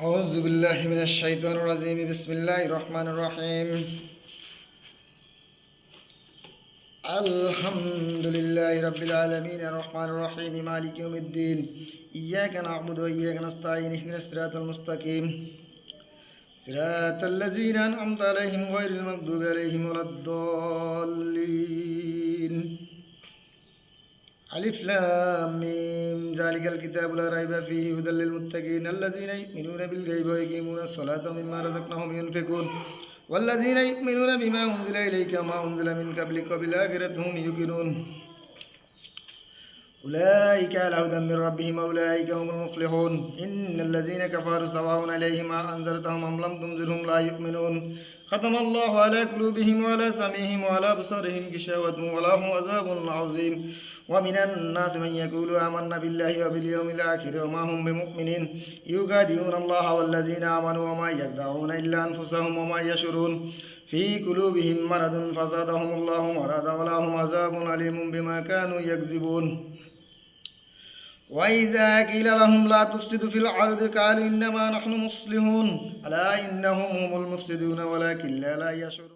أعوذ بالله من الشيطان الرجيم بسم الله الرحمن الرحيم الحمد لله رب العالمين الرحمن الرحيم مالك يوم الدين إياك نعبد وإياك نستعين اهدنا الصراط المستقيم صراط الذين أنعمت عليهم غير المغضوب عليهم ولا الضالين ألف لام ميم ذلك الكتاب لا ريب فيه هدى للمتقين الذين يؤمنون بالغيب ويقيمون الصلاة ومما رزقناهم ينفقون والذين يؤمنون بما أنزل إليك وما أنزل من قبلك وبالآخرة هم يوقنون أولئك على هدى من ربهم وأولئك هم المفلحون إن الذين كفروا سواء عليهم أنذرتهم أم لم تنذرهم لا يؤمنون ختم الله على قلوبهم وعلى سمعهم وعلى أبصارهم غشاوة ولهم عذاب عظيم ومن الناس من يقول آمنا بالله وباليوم الآخر وما هم بمؤمنين يخادعون الله والذين آمنوا وما يخدعون إلا أنفسهم وما يشعرون في قلوبهم مرض فزادهم الله مرضا ولهم عذاب أليم بما كانوا يكذبون وإذا قيل لهم لا تفسدوا في الأرض قالوا إنما نحن مصلحون ألا إنهم هم المفسدون ولكن لا يشعرون